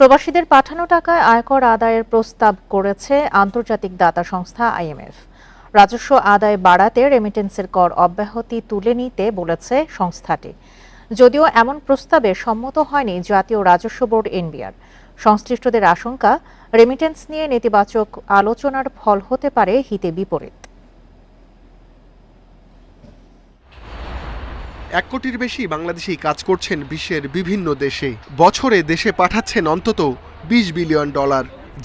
প্রবাসীদের পাঠানো টাকায় আয়কর আদায়ের প্রস্তাব করেছে আন্তর্জাতিক দাতা সংস্থা আইএমএফ। রাজস্ব আদায় বাড়াতে রেমিটেন্সের কর অব্যাহতি তুলে নিতে বলেছে সংস্থাটি। যদিও এমন প্রস্তাবে সম্মত হয়নি জাতীয় রাজস্ব বোর্ড এনবিআর। সংশ্লিষ্টদের আশঙ্কা, রেমিটেন্স নিয়ে নেতিবাচক আলোচনার ফল হতে পারে হিতে বিপরীত। 1 কোটির বেশি বাংলাদেশি কাজ করছেন বিশ্বের বিভিন্ন দেশে। বছরে দেশে পাঠাচ্ছেন অন্তত $20 বিলিয়ন,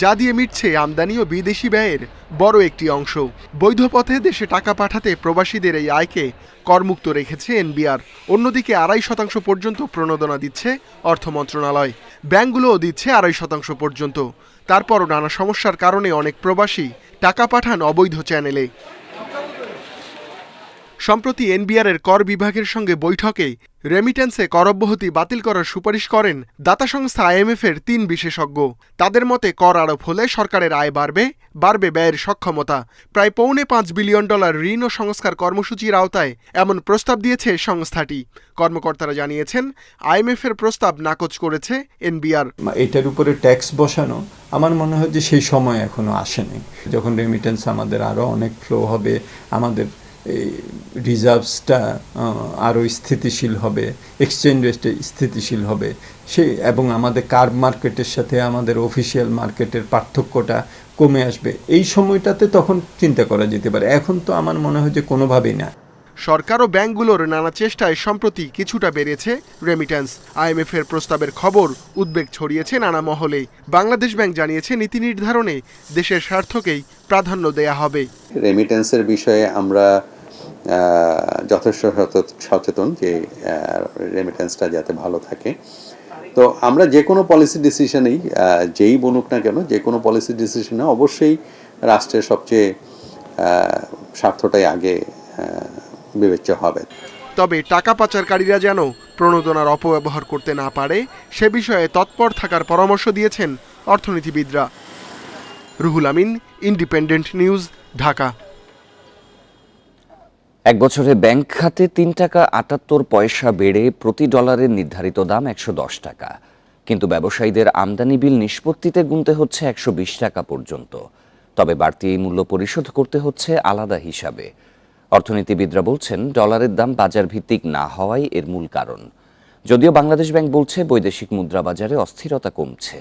যা দিয়ে মিটছে আমদানি ও বিদেশি ব্যয়ের বড় একটি অংশ। বৈধ পথে দেশে টাকা পাঠাতে প্রবাসীদের এই আয়কে করমুক্ত রেখেছে এনবিআর। অন্যদিকে 2.5% পর্যন্ত প্রণোদনা দিচ্ছে অর্থ মন্ত্রণালয়। ব্যাংকগুলোও দিচ্ছে 2.5% পর্যন্ত। তারপরও নানা সমস্যার কারণে অনেক প্রবাসী টাকা পাঠান অবৈধ চ্যানেলে। সম্প্রতি এনবিআরের কর বিভাগের সঙ্গে বৈঠকে রেমিটেন্সে কর অব্যাহতি বাতিল করার সুপারিশ করেন দাতা সংস্থা আইএমএফের 3 বিশেষজ্ঞ। তাদের মতে কর আরোপ হলে সরকারের আয় বাড়বে ব্যয়ের সক্ষমতা। প্রায় $4.5 বিলিয়ন ঋণ ও সংস্কার কর্মসূচির আওতায় এমন প্রস্তাব দিয়েছে সংস্থাটি। কর্মকর্তারা জানিয়েছেন, আইএমএফের প্রস্তাব নাকচ করেছে এনবিআর। এটার উপরে ট্যাক্স বসানো আমার মনে হয় যে সেই সময় এখনো আসেনি। যখন রেমিটেন্স আমাদের আরও অনেক ফ্লো হবে, আমাদের এই রিজার্ভসটা আরও স্থিতিশীল হবে, এক্সচেঞ্জ রেটটা স্থিতিশীল হবে, এবং আমাদের কার মার্কেটের সাথে আমাদের অফিসিয়াল মার্কেটের পার্থক্যটা কমে আসবে, এই সময়টাতে তখন চিন্তা করা যেতে পারে। এখন তো আমার মনে হয় যে কোনোভাবেই না। সরকার ও ব্যাংকগুলোর নানা চেষ্টায় সম্প্রতি কিছুটা বেড়েছে রেমিটেন্স। আইএমএফের প্রস্তাবের খবর উদ্বেগ ছড়িয়েছে নানা মহলে। বাংলাদেশ ব্যাংক জানিয়েছে, নীতি নির্ধারণে দেশের স্বার্থকেই প্রাধান্য দেয়া হবে। রেমিটেন্সের বিষয়ে আমরা যথেষ্ট সচেতন যে রেমিটেন্সটা যাতে ভালো থাকে। তো আমরা যে কোনো পলিসি ডিসিশনেই যেই বনুক না কেন, যে কোনো পলিসি ডিসিশনে অবশ্যই রাষ্ট্রের সবচেয়ে স্বার্থটাই আগে বিবেচ্য হবে। তবে টাকা পাচারকারীরা যেন প্রণোদনার অপব্যবহার করতে না পারে, সে বিষয়ে তৎপর থাকার পরামর্শ দিয়েছেন অর্থনীতিবিদরা। Ruhul Amin, independent News, Dhaka. 1 বছরে ব্যাংক খাতে 3 টাকা 78 পয়সা বেড়ে প্রতি ডলারের নির্ধারিত দাম 110 টাকা। কিন্তু ব্যবসায়ীদের আমদানি বিল নিষ্পত্তিতে গুনতে হচ্ছে 120 টাকা পর্যন্ত। তবে বাড়তি এই মূল্য পরিশোধ করতে হচ্ছে আলাদা হিসাবে। অর্থনীতিবিদরা বলছেন, ডলারের দাম বাজার ভিত্তিক না হওয়াই এর মূল কারণ। যদিও বাংলাদেশ ব্যাংক বলছে, বৈদেশিক মুদ্রা বাজারে অস্থিরতা কমছে।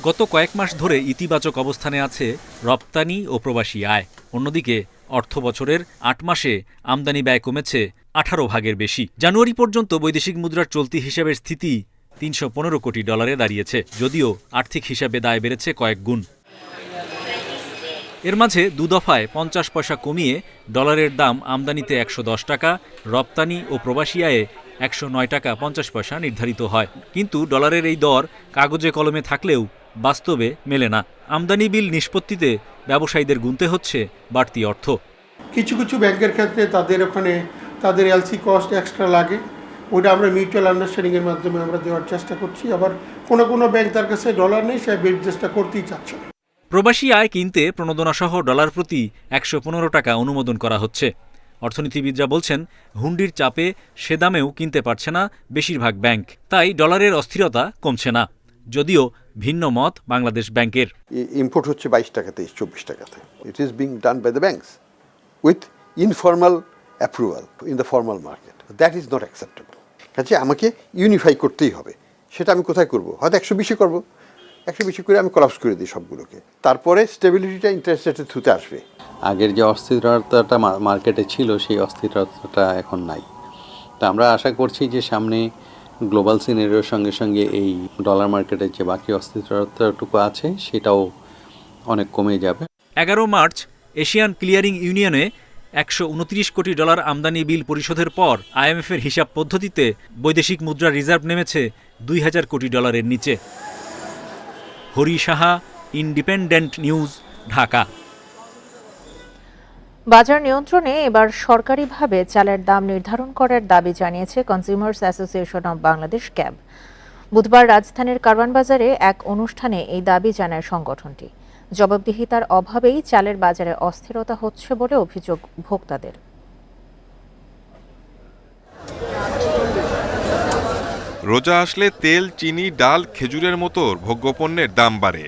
গত কয়েক মাস ধরে ইতিবাচক অবস্থানে আছে রপ্তানি ও প্রবাসী আয়। অন্যদিকে অর্থ বছরের 8 মাসে আমদানি ব্যয় কমেছে 18 ভাগের বেশি। জানুয়ারি পর্যন্ত বৈদেশিক মুদ্রার চলতি হিসাবের স্থিতি $315 কোটি দাঁড়িয়েছে, যদিও আর্থিক হিসাবে দায় বেড়েছে কয়েক গুণ। এর মাঝে 2 দফায় 50 পয়সা কমিয়ে ডলারের দাম আমদানিতে 110 টাকা, রপ্তানি ও প্রবাসী আয়ে 109 টাকা 50 পয়সা নির্ধারিত হয়। কিন্তু ডলারের এই দর কাগজে কলমে থাকলেও বাস্তবে মেলে না। আমদানি বিল নিষ্পত্তিতে ব্যবসায়ীদের গুনতে হচ্ছে বাড়তি অর্থ। কিছু কিছু ব্যাংকের ক্ষেত্রে তাদের এলসি কস্ট এক্সট্রা লাগে, ওটা আমরা মিউচুয়াল আন্ডারস্ট্যান্ডিংয়ের মাধ্যমে আমরা দেওয়ার চেষ্টা করছি। আবার কোনো ব্যাংক তার কাছে ডলার নেই, সে বিল চেষ্টা করতেই চাচ্ছে না। প্রবাসী আয় কিনতে প্রণোদনাসহ ডলার প্রতি 115 টাকা অনুমোদন করা হচ্ছে। অর্থনীতিবিদরা বলছেন, হুন্ডির চাপে সে দামেও কিনতে পারছে না বেশিরভাগ ব্যাংক। তাই ডলারের অস্থিরতা কমছে না। যদিও ভিন্ন মত বাংলাদেশ ব্যাংকের। ইম্পোর্ট হচ্ছে 22 টাকাতে, 24 টাকাতে। It is being done by the banks with informal approval in the formal market. That is not acceptable. কাজে আমাকে ইউনিফাই করতেই হবে। সেটা আমি কোথায় করব? হয়তো 120 করবো, 120 করে আমি কলাপস করে দিই সবগুলোকে। তারপরে স্টেবিলিটিটা ইন্টারেস্ট রেটের থ্রুতে আসবে। আগের যে অস্থিরতাটা মার্কেটে ছিল, সেই অস্থিরতাটা এখন নাই। তা আমরা আশা করছি যে সামনে গ্লোবাল সিনারিওর সঙ্গে সঙ্গে এই ডলার মার্কেটের যে বাকি অস্থিরতাটুকু আছে সেটাও অনেক কমে যাবে। 11 মার্চ এশিয়ান ক্লিয়ারিং ইউনিয়নে $129 কোটি আমদানি বিল পরিশোধের পর আইএমএফের হিসাব পদ্ধতিতে বৈদেশিক মুদ্রা রিজার্ভ নেমেছে $2000 কোটি নিচে। Hari Saha, independent News, Dhaka. বাজার নিয়ন্ত্রণে এবার সরকারিভাবে চালের দাম নির্ধারণ করার দাবি জানিয়েছে consumers association of Bangladesh, cab. বুধবার রাজধানীর কারওয়ান বাজারে এক অনুষ্ঠানে এই দাবি জানায় সংগঠনটি। জবাবদিহিতার অভাবেই চালের বাজারে অস্থিরতা হচ্ছে বলে অভিযোগ ভোক্তাদের। রোজা আসলে তেল, চিনি, ডাল, খেজুরের মতো ভোগ্যপণ্যের দাম বাড়ে।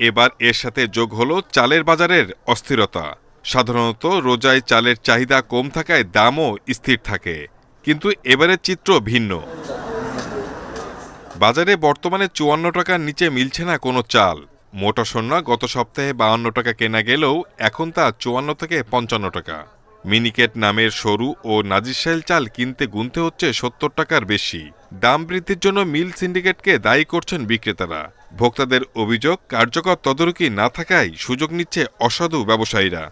এবার এর সাথে যোগ হলো চালের বাজারের অস্থিরতা। সাধারণত রোজায় চালের চাহিদা কম থাকায় দামও স্থির থাকে, কিন্তু এবারের চিত্র ভিন্ন। বাজারে বর্তমানে ৫৪ টাকার নিচে মিলছে না কোনো চাল। মোটা সোনা গত সপ্তাহে ৫২ টাকা কেনা গেলেও এখন তা ৫৪ থেকে ৫৫ টাকা। মিনিকেট নামের সরু ও নাজিরশাইল চাল কিনতে গুনতে হচ্ছে ৭০ টাকার বেশি। দাম বৃদ্ধির জন্য মিল সিন্ডিকেটকে দায়ী করছেন বিক্রেতারা। ভোক্তাদের অভিযোগ, কার্যকর তদারকি না থাকায় সুযোগ নিচ্ছে অসাধু ব্যবসায়ীরা।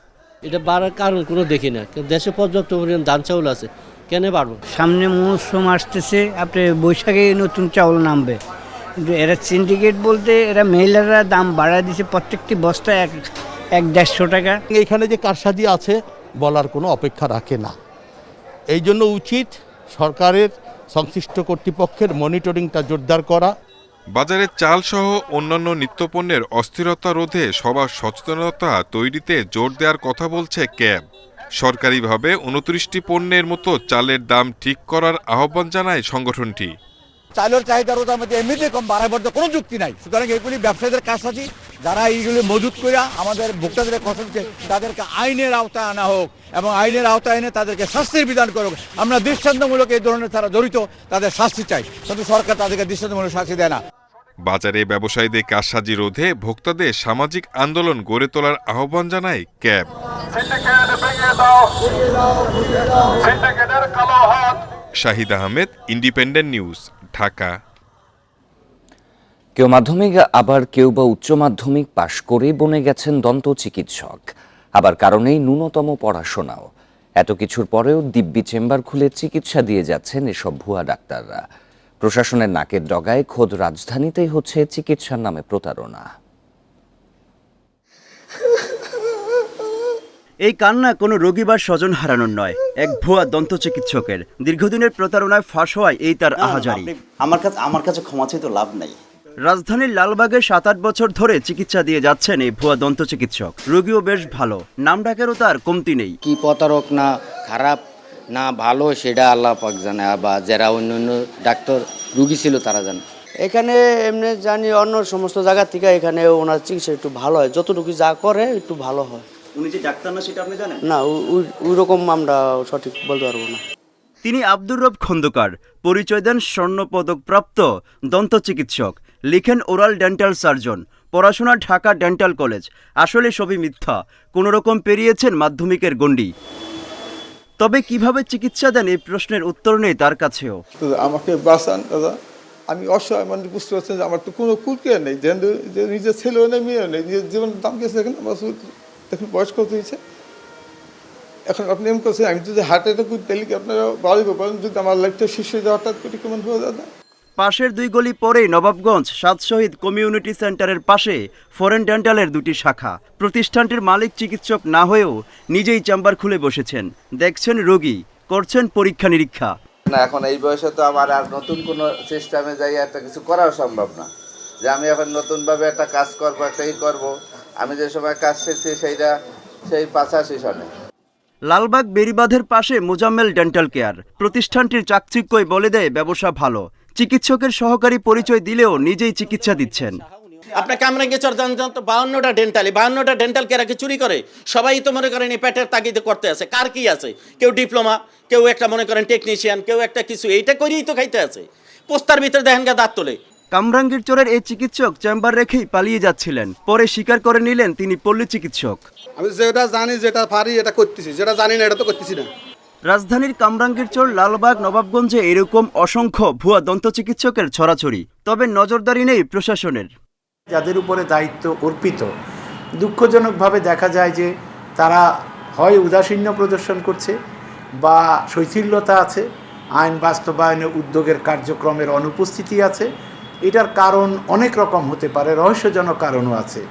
এটা বাড়ার কারণ কোনো দেখি না, দেশে পর্যাপ্ত পরিমাণ ধান চাউল আছে, কেন বাড়বো? সামনে মৌসুম আসতেছে, আপনি বৈশাখে নতুন চাউল নামবে, কিন্তু এরা সিন্ডিকেট বলতে এরা মহিলারা দাম বাড়ায় দিছে প্রত্যেকটি বস্তা ১-১৫০ টাকা। এইখানে যে কারসাজি আছে বলার কোনো অপেক্ষা রাখে না। এই জন্য উচিত সরকারের সংশ্লিষ্ট কর্তৃপক্ষের মনিটরিংটা জোরদার করা। বাজারে চাল সহ অন্যান্য নিত্যপণ্যের অস্থিরতা রোধে সবার সচেতনতা তৈরিতে জোর দেওয়ার কথা বলছে ক্যাব। সরকারিভাবে ২৯টি পণ্যের মতো চালের দাম ঠিক করার আহ্বান জানায় সংগঠনটি। চালের চাহিদা রোজার মধ্যে এমনিতে কম বাড়াবার কোনো যুক্তি নাই। সুতরাং এগুলি ব্যবসায়ীদের কাছাকাছি যারা এইগুলি মজুত করে আমাদের ভোক্তাদের কষ্ট দিচ্ছে, তাদেরকে আইনের আওতায় আনা হোক এবং আইনের আওতায় এনে তাদেরকে শাস্তির বিধান করুক। আমরা দৃষ্টান্তমূলক এই ধরনের যারা জড়িত তাদের শাস্তি চাই, কিন্তু সরকার তাদেরকে দৃষ্টান্তমূলক শাস্তি দেয় না। বাজারে ব্যবসায়ীদের কারসাজি রোধে ভোক্তাদের সামাজিক আন্দোলন গড়ে তোলার আহ্বান জানায় cab. Shahid Ahmed, independent News, Dhaka. কেউ মাধ্যমিক, আবার কেউ বা উচ্চ মাধ্যমিক পাশ করে বনে গেছেন দন্ত চিকিৎসক, আবার কারণেই ন্যূনতম পড়াশোনাও। এত কিছুর পরেও দিব্যি চেম্বার খুলে চিকিৎসা দিয়ে যাচ্ছেন এসব ভুয়া ডাক্তাররা। প্রশাসনের নাকের ডগায় খোদ রাজধানীতেই হচ্ছে চিকিৎসার নামে প্রতারণা। এই কান্না কোনো রোগী বা স্বজন হারানোর নয়, এক ভুয়া দন্ত চিকিৎসকের দীর্ঘদিনের প্রতারণায় ফাঁস হওয়ায় এই তার আহাজারি। আমার কাছে ক্ষমা চাই তো লাভ নাই। রাজধানীর লালবাগে ৭-৮ বছর ধরে চিকিৎসা দিয়ে যাচ্ছেন এই ভুয়া দন্ত চিকিৎসক। রোগীও বেশ ভালো, নাম ডাকেরও তার কমতি নেই। কি প্রতারক না খারাপ না ভালো সেটা আল্লাহ পাক জানে, বা যারা অন্য ডাক্তার রুগী ছিল তারা জানে। এখানে এমনি জানি অন্য সমস্ত জায়গা থেকে এখানে ওনার চিকিৎসা একটু ভালো হয়, যতটুকু যা করে একটু ভালো হয়। উনি যে ডাক্তার না সেটা আপনি জানেন না, ওই রকম আমরা সঠিক বলতে পারবো না। তিনি আব্দুর রব খন্দকার, পরিচয় দেন স্বর্ণপদক প্রাপ্ত দন্ত চিকিৎসক, লিখেন ওরাল ডেন্টাল সার্জন, পড়াশোনা ঢাকা ডেন্টাল কলেজ। আসলে সবই মিথ্যা, কোনো রকম পেরিয়েছেন মাধ্যমিকের গণ্ডি। তবে কিভাবে চিকিৎসা দেন এই প্রশ্নের উত্তর নেই তার কাছেও। আমাকে বাঁচান দাদা, আমি অসহায়, মানে বুঝতে পারছেন যে আমার তো কোনো কুলকে নেই, যে নিজের ছেলেও নেই মেয়েও নেই, নিজের জীবনের দাম গেছে। দেখেন আমার দেখুন বয়স কত হয়েছে। এখন আপনি এমন করছেন আমি যদি হার্ট অ্যাটাক করতে গেলে কি আপনারা বাড়িতে পারেন, যদি আমার লাইফটা শেষ হয়ে যাওয়া হঠাৎ করে কেমন হয়ে দাদা। পাশের ২ গলি পরেই নবাবগঞ্জ ৭ শহীদ কমিউনিটি সেন্টারের পাশে ফরেন ডেন্টালের ২টি শাখা। প্রতিষ্ঠানটির মালিক চিকিৎসক না হয়েও নিজেই চেম্বার খুলে বসেছেন, দেখছেন রোগী, করছেন পরীক্ষা নিরীক্ষা। না, এখন এই বয়সে তো আমার আর নতুন কোনো সিস্টেমে যাই একটা কিছু করাও সম্ভব না, যে আমি এখন নতুনভাবে একটা কাজ করবো, একটা করবো। আমি যে সময় কাজ শিখছি সেই ৮৫ সনে। লালবাগ বেরিবাঁধের পাশে মোজাম্মেল ডেন্টাল কেয়ার। প্রতিষ্ঠানটির চাকচিক্যই বলে দেয় ব্যবসা ভালো। চিকিৎসকের সহকারী পরিচয় দিলেও নিজেই চিকিৎসা দিচ্ছেন। আপনাকে আমরা গেছর জানতাম তো 52টা ডেন্টাল কেয়ারকে চুরি করে। সবাই তো মনে করেন এই পেটের তাগিদে করতে আছে। কার কি আছে? কেউ ডিপ্লোমা, কেউ একটা মনে করেন টেকনিশিয়ান, কেউ একটা কিছু, এইটা করেই তো খাইতে আছে। পোস্তার ভিতরে দেখেন গা দাঁত তোলে। কামরাঙ্গীর চরের এই চিকিৎসক চেম্বার রেখেই পালিয়ে যাচ্ছিলেন, পরে স্বীকার করে নিলেন তিনি পল্লী চিকিৎসক। আমি যেটা জানি, যেটা পারি এটা করতেছি, যেটা জানি না এটা তো করতেছি না। রাজধানীর কামরাঙ্গীর চর, লালবাগ, নবাবগঞ্জে এরকম অসংখ্য ভুয়া দন্ত চিকিৎসকের ছড়াছড়ি। তবে নজরদারি নেই প্রশাসনের। যাদের উপরে দায়িত্ব অর্পিত, দুঃখজনকভাবে দেখা যায় যে তারা হয় উদাসীন্য প্রদর্শন করছে বা শৈথিল্যতা আছে, আইন বাস্তবায়নে উদ্যোগের কার্যক্রমের অনুপস্থিতি আছে। এটার কারণ অনেক রকম হতে পারে, রহস্যজনক কারণও আছে।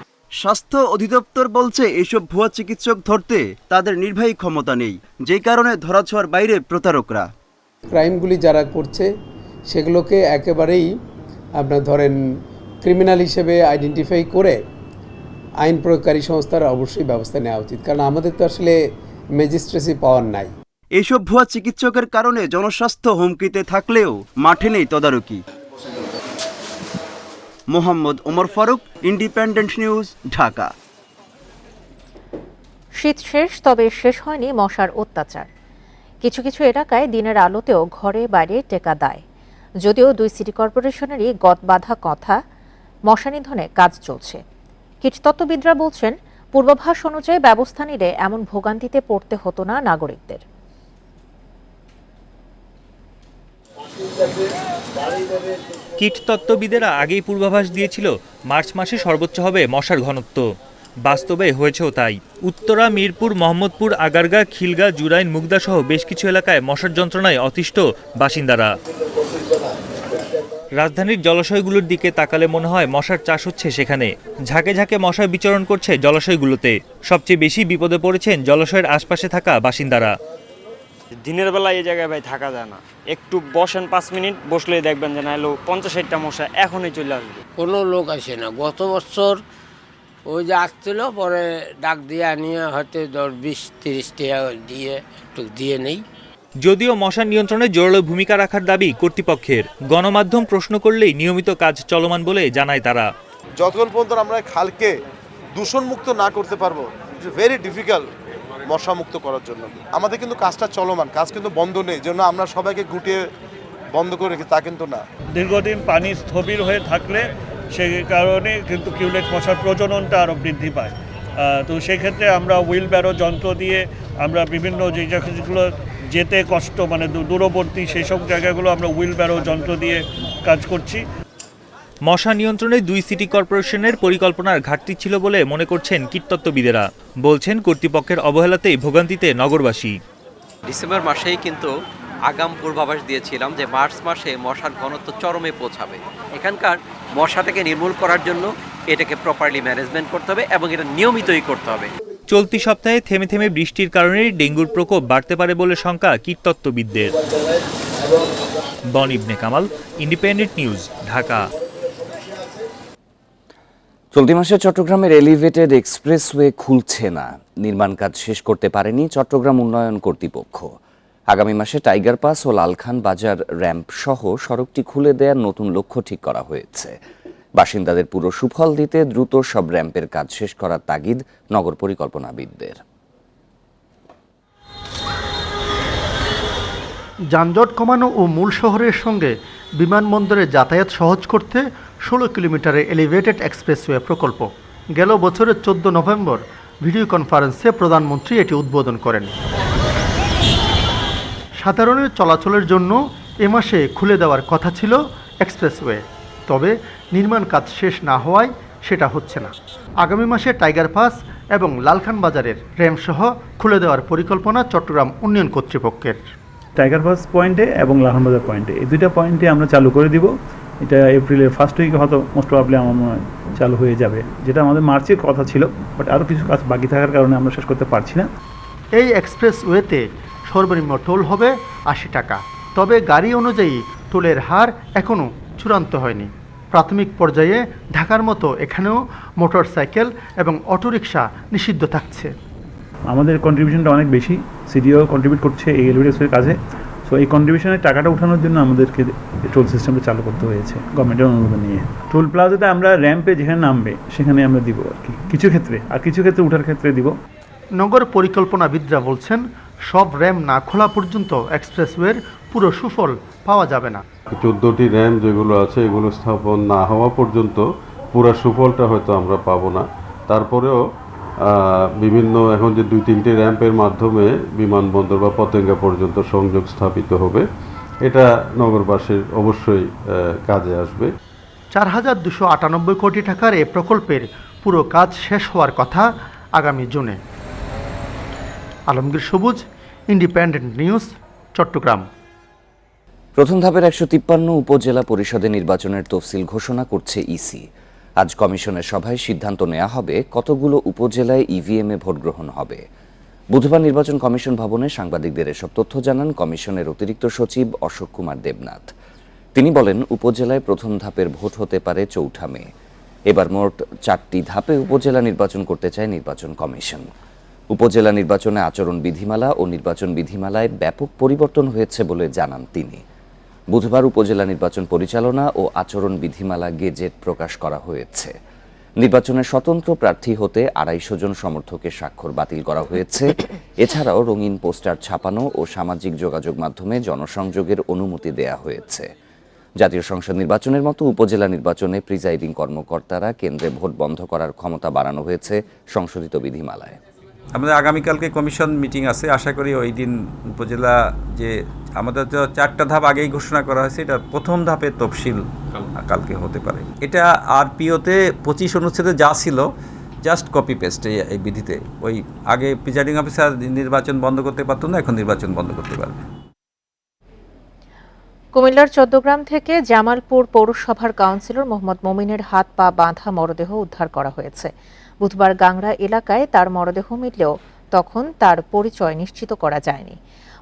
স্বাস্থ্য অধিদপ্তর বলছে এইসব ভুয়া চিকিৎসক ধরতে তাদের নির্বাহী ক্ষমতা নেই, যে কারণে ধরাছোঁয়ার বাইরে প্রতারকরা। ক্রাইমগুলি যারা করছে সেগুলোকে একেবারেই আপনার ধরেন ক্রিমিনাল হিসেবে আইডেন্টিফাই করে আইন প্রয়োগকারী সংস্থার অবশ্যই ব্যবস্থা নেওয়া উচিত, কারণ আমাদের তো আসলে ম্যাজিস্ট্রেসি পাওয়ার নাই। এইসব ভুয়া চিকিৎসকের কারণে জনস্বাস্থ্য হুমকিতে থাকলেও মাঠে নেই তদারকি। Mohammad Omar Faruk, Independent News, Dhaka. শীত শেষ, তবে শেষ হয়নি মশার অত্যাচার। কিছু কিছু এলাকায় দিনের আলোতেও ঘরে বাইরে টেকা দেয়। যদিও 2 সিটি কর্পোরেশনেরই গদ বাঁধা কথা, মশা নিধনে কাজ চলছে। কীটতত্ত্ববিদরা বলছেন, পূর্বাভাস অনুযায়ী ব্যবস্থা নিলে এমন ভোগান্তিতে পড়তে হতো না নাগরিকদের। কীটতত্ত্ববিদেরা আগেই পূর্বাভাস দিয়েছিল মার্চ মাসে সর্বোচ্চ হবে মশার ঘনত্ব। বাস্তবে হয়েছেও তাই। উত্তরা, মিরপুর, মোহাম্মদপুর, আগারগাঁ, খিলগাঁ, জুরাইন, মুগদা সহ বেশ কিছু এলাকায় মশার যন্ত্রণায় অতিষ্ঠ বাসিন্দারা। রাজধানীর জলাশয়গুলোর দিকে তাকালে মনে হয় মশার চাষ হচ্ছে সেখানে। ঝাঁকে ঝাঁকে মশা বিচরণ করছে জলাশয়গুলোতে। সবচেয়ে বেশি বিপদে পড়েছেন জলাশয়ের আশপাশে থাকা বাসিন্দারা। দিনের বেলায় এই জায়গায় ভাই থাকা যায় না। একটু বসেন 5 মিনিট, বসলেই দেখবেন যে না এলো 50-60টা মশা এখনই চলে আসবে। কোনো লোক আসে না। গত বছর ওই যে আসছিল, পরে ডাক দিয়ে নিয়ে হয়তো 10-20-30 টাকা দিয়ে একটু দিয়ে নেই। যদিও মশা নিয়ন্ত্রণে জোরালো ভূমিকা রাখার দাবি কর্তৃপক্ষের। গণমাধ্যম প্রশ্ন করলেই নিয়মিত কাজ চলমান বলে জানায় তারা। যতক্ষণ পর্যন্ত আমরা খালকে দূষণমুক্ত না করতে পারবো, ইটস ভেরি ডিফিকাল্ট মশামুক্ত করার জন্য। আমাদের কিন্তু কাজটা চলমান, কাজ কিন্তু বন্ধ নেই, জন্য আমরা সবাইকে গুটিয়ে বন্ধ করে রেখে তা কিন্তু না। দীর্ঘদিন পানি স্থবির হয়ে থাকলে সেই কারণে কিন্তু কিউলেট মশার প্রজননটা আরও বৃদ্ধি পায়। তো সেক্ষেত্রে আমরা হুইল ব্যারো যন্ত্র দিয়ে আমরা বিভিন্ন যে জায়গাগুলো যেতে কষ্ট, মানে দূরবর্তী সেই সব জায়গাগুলো আমরা হুইল ব্যারো যন্ত্র দিয়ে কাজ করছি। মশা নিয়ন্ত্রণে 2 সিটি কর্পোরেশনের পরিকল্পনার ঘাটতি ছিল বলে মনে করছেন কীটতত্ত্ববিদেরা। বলছেন, কর্তৃপক্ষের অবহেলাতেই ভোগান্তিতে নগরবাসী। ডিসেম্বর মাসেই কিন্তু আগাম পূর্বাভাস দিয়েছিলাম যে মার্চ মাসে মশার ঘনত্ব চরমে পৌঁছাবে। এখানকার মশাটাকে নির্মূল করার জন্য এটাকে প্রপারলি ম্যানেজমেন্ট করতে হবে এবং এটা নিয়মিতই করতে হবে। চলতি সপ্তাহে থেমে থেমে বৃষ্টির কারণে ডেঙ্গুর প্রকোপ বাড়তে পারে বলে শঙ্কা কীটতত্ত্ববিদদের। বন ইবনে কামাল, ইন্ডিপেন্ডেন্ট নিউজ, ঢাকা। চলতি মাসে চট্টগ্রামের এলিভেটেড এক্সপ্রেসওয়ে খুলছে না। নির্মাণ কাজ শেষ করতে পারেনি চট্টগ্রাম উন্নয়ন কর্তৃপক্ষ। আগামী মাসে টাইগার পাস ও লালখান বাজার র্যাম্প সহ সড়কটি খুলে দেওয়ার নতুন লক্ষ্য ঠিক করা হয়েছে। বাসিন্দাদের পুরো সুফল দিতে দ্রুত সব র্যাম্পের কাজ শেষ করার তাগিদ নগর পরিকল্পনাবিদদের। যানজট কমানো ও মূল শহরের সঙ্গে বিমানবন্দরে যাতায়াত সহজ করতে 16 কিলোমিটারের এলিভেটেড এক্সপ্রেসওয়ে প্রকল্প গেল বছরের 14 নভেম্বর ভিডিও কনফারেন্সে প্রধানমন্ত্রী এটি উদ্বোধন করেন। সাধারণের চলাচলের জন্য এ মাসে খুলে দেওয়ার কথা ছিল এক্সপ্রেসওয়ে, তবে নির্মাণ কাজ শেষ না হওয়ায় সেটা হচ্ছে না। আগামী মাসে টাইগার পাস এবং লালখান বাজারের র্যাম্প সহ খুলে দেওয়ার পরিকল্পনা চট্টগ্রাম উন্নয়ন কর্তৃপক্ষের। টাইগার পাস পয়েন্টে এবং লালখান বাজার পয়েন্টে, এই দুইটা পয়েন্টে আমরা চালু করে দিব। এটা এপ্রিলের ফার্স্ট উইকে হয়তো মোস্ট প্রবাবলি আমার মনে হয় চালু হয়ে যাবে, যেটা আমাদের মার্চের কথা ছিল, বাট আরও কিছু কাজ বাকি থাকার কারণে আমরা শেষ করতে পারছি না। এই এক্সপ্রেসওয়েতে সর্বনিম্ন টোল হবে 80 টাকা, তবে গাড়ি অনুযায়ী টোলের হার এখনও চূড়ান্ত হয়নি। প্রাথমিক পর্যায়ে ঢাকার মতো এখানেও মোটরসাইকেল এবং অটোরিকশা নিষিদ্ধ থাকছে। আমাদের কন্ট্রিবিউশনটা অনেক বেশি, সিডিও কন্ট্রিবিউট করছে এই এলিভেটেড কাজে। সো এই কন্ট্রিবিউশনের টাকাটা উঠানোর জন্য আমাদেরকে টোল সিস্টেমটা চালু করতে হয়েছে গভর্নমেন্টের অনুমোদন নিয়ে। টোল প্লাজাতে আমরা র্যাম্পে যেখানে নামবে সেখানে আমরা দিব আর কি, কিছু ক্ষেত্রে, আর কিছু ক্ষেত্রে উঠার ক্ষেত্রে দিব। নগর পরিকল্পনাবিদরা বলছেন, সব র্যাম্প না খোলা পর্যন্ত এক্সপ্রেসওয়ের পুরো সুফল পাওয়া যাবে না। 14টি র্যাম্প যেগুলো আছে এগুলো স্থাপন না হওয়া পর্যন্ত পুরো সুফলটা হয়তো আমরা পাবো না। তারপরেও বিভিন্ন এখন যে 2-3টি র্যাম্পের মাধ্যমে বিমানবন্দর বা পতেঙ্গা পর্যন্ত সংযোগ স্থাপিত হবে, এটা নগরবাসীর অবশ্যই কাজে আসবে। 4298 কোটি টাকার এই প্রকল্পের পুরো কাজ শেষ হওয়ার কথা আগামী জুনে। আলমগীর সবুজ, ইন্ডিপেন্ডেন্ট নিউজ, চট্টগ্রাম। প্রথম ধাপের 153 উপজেলা পরিষদের নির্বাচনের তফসিল ঘোষণা করছে ইসি। আজ কমিশনের সভায় সিদ্ধান্ত নেওয়া হবে কতগুলো উপজেলায় ইভিএমে ভোট গ্রহণ হবে। বুধবার নির্বাচন কমিশন ভবনে সাংবাদিকদের এসব তথ্য জানান কমিশনের অতিরিক্ত সচিব অশোক কুমার দেবনাথ। তিনি বলেন, উপজেলায় প্রথম ধাপের ভোট হতে পারে 4 মে। এবার মোট 4টি ধাপে উপজেলা নির্বাচন করতে চায় নির্বাচন কমিশন। উপজেলা নির্বাচনে আচরণ বিধিমালা ও নির্বাচন বিধিমালায় ব্যাপক পরিবর্তন হয়েছে বলে জানান তিনি। বুধবার উপজেলা নির্বাচন পরিচালনা ও আচরণ বিধিমালা গেজেট প্রকাশ করা হয়েছে। নির্বাচনে স্বতন্ত্র প্রার্থী হতে 250 জন সমর্থকের স্বাক্ষর বাতিল করা হয়েছে। এছাড়াও রঙিন পোস্টার ছাপানো ও সামাজিক যোগাযোগ মাধ্যমে জনসংযোগের অনুমতি দেয়া হয়েছে। জাতীয় সংসদ নির্বাচনের মতো উপজেলা নির্বাচনে প্রিজাইডিং কর্মকর্তারা কেন্দ্রে ভোট বন্ধ করার ক্ষমতা বাড়ানো হয়েছে সংশোধিত বিধিমালায়। আমাদের আগামীকালকে কমিশন মিটিং আছে, আশা করি ওই দিন উপজেলা যে আমাদের তো 4টা ধাপ আগেই ঘোষণা করা হয়েছে, এটা প্রথম ধাপের তফসিল কালকে হতে পারে। এটা আরপিওতে 25 অনুচ্ছেদে যা ছিল জাস্ট কপি পেস্ট এই বিধিতে। ওই আগে প্রিজাইডিং অফিসার নির্বাচন বন্ধ করতে পারতো না, এখন নির্বাচন বন্ধ করতে পারবে। কুমিল্লার চৌদ্দগ্রাম থেকে জামালপুর পৌরসভার কাউন্সিলর মোহাম্মদ মমিনের হাত পা বাঁধা মরদেহ উদ্ধার করা হয়েছে। বুধবার গাংড়া এলাকায় তার মরদেহ মিললেও তখন তার পরিচয় নিশ্চিত করা যায়নি।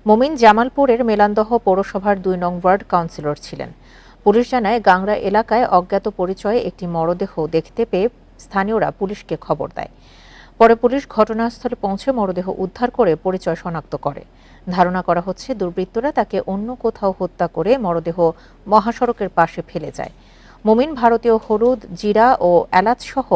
মমিন জামালপুরের মেলান্দহ পৌরসভার 2 নং ওয়ার্ড কাউন্সিলর ছিলেন। পুলিশ জানায় গাংড়া এলাকায় অজ্ঞাত পরিচয়ে একটি মরদেহ দেখতে পেয়ে স্থানীয়রা পুলিশকে খবর দেয়। পরে পুলিশ ঘটনাস্থলে পৌঁছে মরদেহ উদ্ধার করে পরিচয় শনাক্ত করে। ধারণা করা হচ্ছে দুর্বৃত্তরা তাকে অন্য কোথাও হত্যা করে মরদেহ মহাসড়কের পাশে ফেলে যায়। মুমিন ভারতীয় হলুদ, জিরা ও এলাচ সহ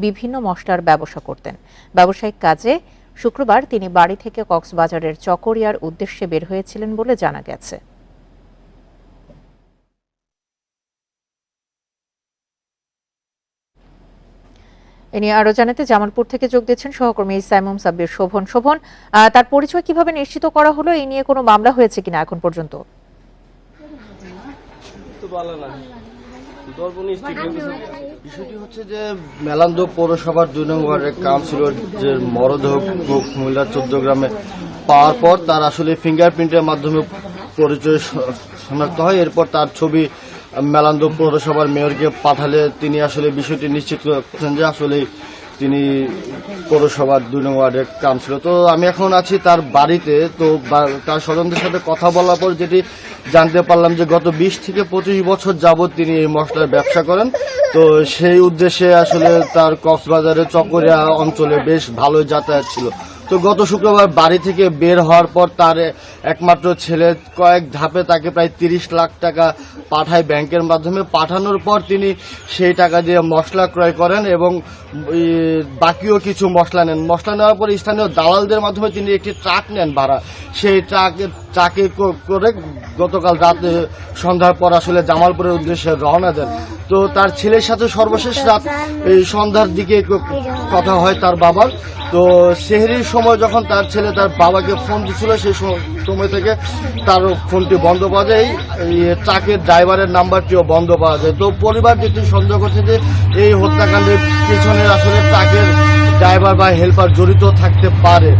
বিভিন্ন মশলার ব্যবসা করতেন। ব্যবসায়িক কাজে শুক্রবার তিনি বাড়ি থেকে কক্সবাজারের চকরিয়ার উদ্দেশ্যে বের হয়েছিলেন বলে জানা গেছে। এ নিয়ে আরো জানাতে জামালপুর থেকে যোগ দিচ্ছেন সহকর্মী সাইমুম সাব্বির শোভন। শোভন, তার পরিচয় কিভাবে নিশ্চিত করা হলো? এই নিয়ে কোনো মামলা হয়েছে কিনা এখন পর্যন্ত? বিষয়টি হচ্ছে যে মেলান্দ পৌরসভার 2 নং ওয়ার্ডের কাউন্সিলর যে মরদেহ কুমিল্লার চৌদ্দগ্রামে পাওয়ার পর তার আসলে ফিঙ্গারপ্রিন্টের মাধ্যমে পরিচয় শনাক্ত হয়। এরপর তার ছবি মেলান্দ পৌরসভার মেয়রকে পাঠালে তিনি আসলে বিষয়টি নিশ্চিত করেছেন যে আসলে তিনি পৌরসভার 2 নং ওয়ার্ডের কাউন্সিলর। তো আমি এখন আছি তার বাড়িতে। তো তার স্বজনদের সাথে কথা বলার পর যেটি জানতে পারলাম যে গত 20 থেকে 25 বছর যাবৎ তিনি এই মশলার ব্যবসা করেন। তো সেই উদ্দেশ্যে আসলে তার কক্সবাজারের চকরিয়া অঞ্চলে বেশ ভালো যাতায়াত ছিল। তো গত শুক্রবার বাড়ি থেকে বের হওয়ার পর তার একমাত্র ছেলে কয়েক ধাপে তাকে প্রায় 30 লাখ টাকা পাঠায় ব্যাংকের মাধ্যমে। পাঠানোর পর তিনি সেই টাকা দিয়ে মশলা ক্রয় করেন এবং বাকিও কিছু মশলা নেন। মশলা নেওয়ার পর স্থানীয় দালালদের মাধ্যমে তিনি একটি ট্রাক নেন ভাড়া। সেই ট্রাকে করে গতকাল রাতে সন্ধ্যার পর আসলে জামালপুরের উদ্দেশ্যে রওনা দেন। তো তার ছেলের সাথে সর্বশেষ রাত এই সন্ধ্যার দিকে কথা হয় তার বাবার। তো সেহরির সময় যখন তার ছেলে তার বাবাকে ফোন দিচ্ছিল সেই সময় থেকে তার ফোনটি বন্ধ পাওয়া যায়, এই ট্রাকের ড্রাইভারের নাম্বারটিও বন্ধ পাওয়া যায়। তো পরিবার যেটি সন্দেহ করছে যে এই হত্যাকাণ্ডের পিছনে আসলে ট্রাকের ড্রাইভার বা হেল্পার জড়িত থাকতে পারে।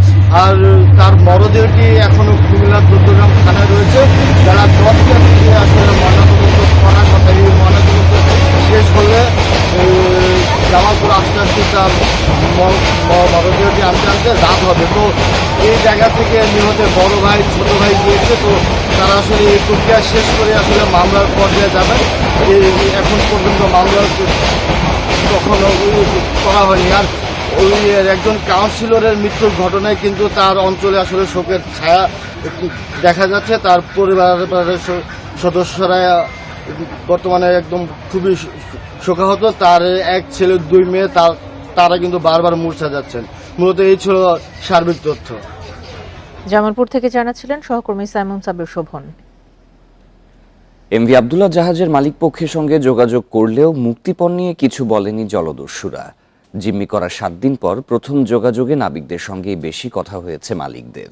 আর তার মরদেহটি এখনো কুমিল্লার চৌদ্দগ্রাম থানায় রয়েছে। যারা 10 তারিখে আসলে ময়নাতদন্ত করার কথা, এই ময়নাতদন্ত শেষ হলে জামালপুর আস্তে আস্তে তার মরদেহটি আনতে আনতে রাত হবে। তো এই জায়গা থেকে নিহতের বড় ভাই ছোট ভাই গিয়েছে। তো তারা আসলে এই প্রক্রিয়া শেষ করে আসলে মামলার পর্যায়ে যাবেন। এখন পর্যন্ত মামলা কখনো করা হয়নি। আর ওই একজন কাউন্সিলরের মৃত্যুর ঘটনায় কিন্তু তার অঞ্চলে আসলে শোকের ছায়া দেখা যাচ্ছে। তার পরিবারের সদস্যরা বর্তমানে একদম খুবই শোকাহত। তার এক ছেলে 2 মেয়ে তারা কিন্তু বারবার মূর্ছা যাচ্ছেন। মূলত এই ছিল সার্বিক তথ্য। জামালপুর থেকে জানাচ্ছিলেন সহকর্মী সাইমুম সাব্বির শোভন। এমভি আব্দুল্লাহ জাহাজের মালিক পক্ষের সঙ্গে যোগাযোগ করলেও মুক্তিপণ নিয়ে কিছু বলেনি জলদস্যুরা। জিম্মি করার 7 দিন পর প্রথম যোগাযোগে নাবিকদের সঙ্গেই বেশি কথা হয়েছে মালিকদের।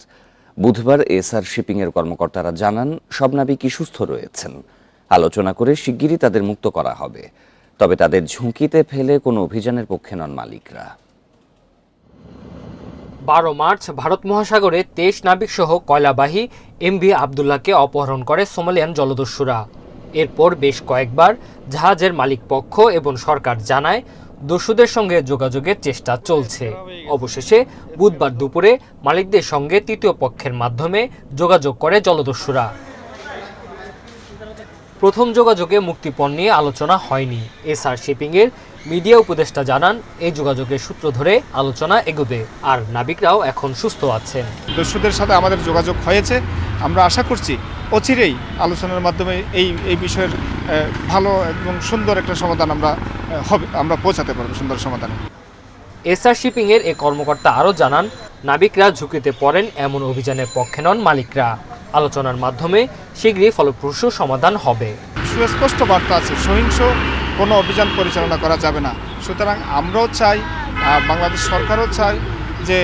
বুধবার এসআর শিপিং এর কর্মকর্তারা জানান সব নাবিকই সুস্থ রয়েছেন। আলোচনা করে শিগগিরই তাদের মুক্ত করা হবে। তবে তাদের ঝুঁকিতে ফেলে কোনো অভিযানের পক্ষে নন মালিকরা। 12 মার্চ ভারত মহাসাগরে 23 নাবিক সহ কয়লাবাহী এমভি আব্দুল্লাহকে অপহরণ করে সোমালিয়ান জলদস্যুরা। এরপর বেশ কয়েকবার জাহাজের মালিক পক্ষ এবং সরকার জানায় দস্যুদের সঙ্গে যোগাযোগের চেষ্টা চলছে। অবশেষে বুধবার দুপুরে মালিকদের সঙ্গে তৃতীয় পক্ষের মাধ্যমে যোগাযোগ করে জলদস্যুরা। প্রথম যোগাযোগে মুক্তিপণ নিয়ে আলোচনা হয়নি। এসআর শিপিংয়ের মিডিয়া উপদেষ্টা জানান এই যোগাযোগের সূত্র ধরে আলোচনা এগোবে। আর নাবিকরাও এখন সুস্থ আছেন। দস্যুদের সাথে আমাদের যোগাযোগ হয়েছে। আমরা আশা করছি অচিরেই আলোচনার মাধ্যমে এই বিষয়ের ভালো এবং সুন্দর একটা সমাধান আমরা পৌঁছাতে পারবো, সুন্দর সমাধানে। এসআর শিপিংয়ের এই কর্মকর্তা আরও জানান, নাবিকরা ঝুঁকিতে পড়েন এমন অভিযানের পক্ষে নন মালিকরা। আলোচনার মাধ্যমে শীঘ্রই ফলপ্রসূ সমাধান হবে। সুস্পষ্ট বার্তা আছে, সহিংস কোনো অভিযান পরিচালনা করা যাবে না। সুতরাং আমরাও চাই, বাংলাদেশ সরকারও চাই যে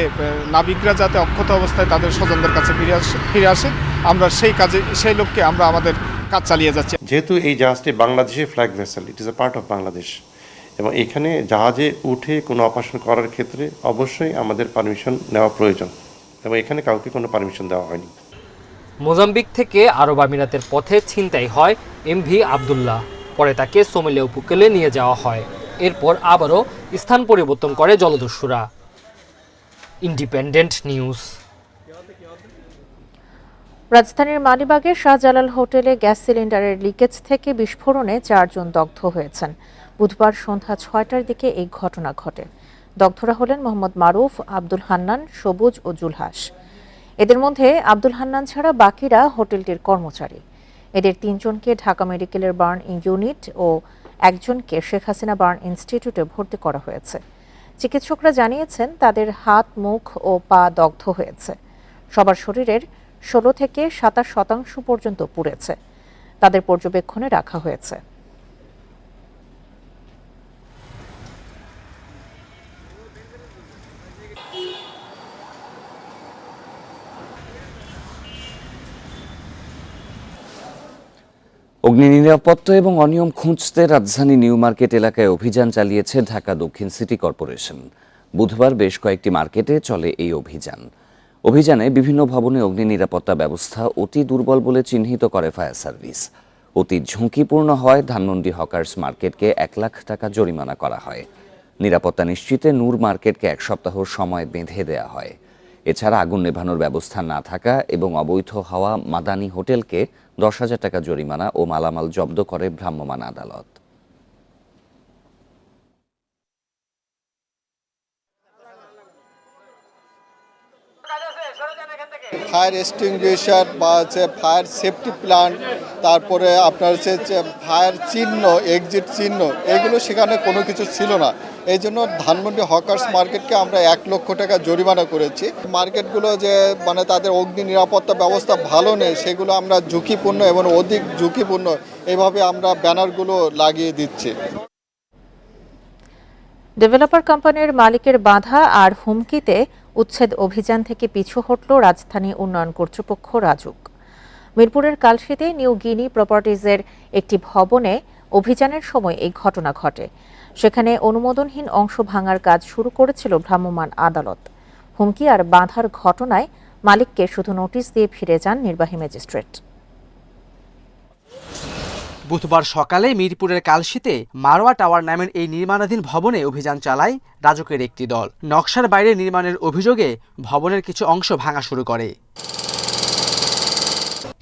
নাবিকরা যাতে অক্ষত অবস্থায় তাদের স্বজনদের কাছে ফিরে আসে। আমরা সেই লক্ষ্যে আমরা আমাদের কাজ চালিয়ে যাচ্ছি। যেহেতু এই জাহাজটি বাংলাদেশের flag vessel, it is a part of Bangladesh, এবং এখানে জাহাজে উঠে কোনো অপারেশন করার ক্ষেত্রে অবশ্যই আমাদের পারমিশন নেওয়া প্রয়োজন, এবং এখানে কাউকে কোনো পারমিশন দেওয়া হয়নি। মোজাম্বিক থেকে আরব আমিরাতের পথে ছিনতাই হয় এমভি আবদুল্লাহ। পরে তাকে সোমালিয়া উপকূলে নিয়ে যাওয়া হয়। এরপর আবারও স্থান পরিবর্তন করে জলদস্যুরা। Independent news. রাজধানীর মালিবাগের শাহজালাল হোটেলে গ্যাস সিলিন্ডারের লিকেজ থেকে বিস্ফোরণে 4 জন দগ্ধ হয়েছেন। বুধবার সন্ধ্যা 6টার দিকে এই ঘটনা ঘটে। দগ্ধরা হলেন মোহাম্মদ মারুফ, আব্দুল হান্নান, সবুজ ও জুলহাস। এদের মধ্যে আব্দুল হান্নান ছাড়া বাকিরা হোটেলটির কর্মচারী। এদের 3 জনকে ঢাকা মেডিকেলের বার্ন ইউনিট ও 1 জনকে শেখ হাসিনা বার্ন ইনস্টিটিউটে ভর্তি করা হয়েছে। চিকিৎসকরা জানিয়েছেন তাদের হাত, মুখ ও পা দগ্ধ হয়েছে। সবার শরীরের 16 থেকে 27% পর্যন্ত পুড়েছে। তাদের পর্যবেক্ষণে রাখা হয়েছে। অগ্নি নিরাপত্তা এবং অনিয়ম খুঁজতে রাজধানী নিউ মার্কেট এলাকায় অভিযান চালিয়েছে ঢাকা দক্ষিণ সিটি কর্পোরেশন। বুধবার বেশ কয়েকটি মার্কেটে চলে এই অভিযানে বিভিন্ন ভবনে অগ্নি নিরাপত্তা ব্যবস্থা অতি দুর্বল বলে চিহ্নিত করে ফায়ার সার্ভিস। অতি ঝুঁকিপূর্ণ হয় ধানমন্ডি হকার্স মার্কেটকে 1 লাখ টাকা জরিমানা করা হয়। নিরাপত্তা নিশ্চিতে নূর মার্কেটকে 1 সপ্তাহ সময় বেঁধে দেওয়া হয়। এছাড়া আগুন নেভানোর ব্যবস্থা না থাকা এবং অবৈধ হওয়া মাদানী হোটেলকে 10,000 টাকা জরিমানা ও মালামাল জব্দ করে ভ্রাম্যমাণ আদালত। ফায়ার এক্সটিংগুইশার বা হচ্ছে ফায়ার সেফটি প্ল্যান, তারপরে আপনার হচ্ছে ফায়ার চিহ্ন, এক্সিট চিহ্ন, এগুলো সেখানে কোনো কিছু ছিল না। এই জন্য ধানমন্ডি হকার্স মার্কেটকে আমরা 1 লক্ষ টাকা জরিমানা করেছি। মার্কেটগুলো যে মানে তাদের অগ্নি নিরাপত্তা ব্যবস্থা ভালো নেই, সেগুলো আমরা ঝুঁকিপূর্ণ এবং অধিক ঝুঁকিপূর্ণ এইভাবে আমরা ব্যানারগুলো লাগিয়ে দিচ্ছি। ডেভেলপার কোম্পানির মালিকের বাধা আর হুমকিতে উচ্ছেদ অভিযান থেকে পিছু হটল রাজধানী উন্নয়ন কর্তৃপক্ষ রাজুক। মিরপুরের কালশীতে নিউ গিনি প্রপার্টিজের একটি ভবনে অভিযানের সময় এই ঘটনা ঘটে। সেখানে অনুমোদনহীন অংশ ভাঙার কাজ শুরু করেছিল ভ্রাম্যমাণ আদালত। হুমকি আর বাধার ঘটনায় মালিককে শুধু নোটিশ দিয়ে ফিরে যান নির্বাহী ম্যাজিস্ট্রেট। বুধবার সকালে মিরপুরের কালশীতে মারওয়া টাওয়ার নামের এই নির্মাণাধীন ভবনে অভিযান চালায় রাজুকের একটি দল। নকশার বাইরে নির্মাণের অভিযোগে ভবনের কিছু অংশ ভাঙা শুরু করে।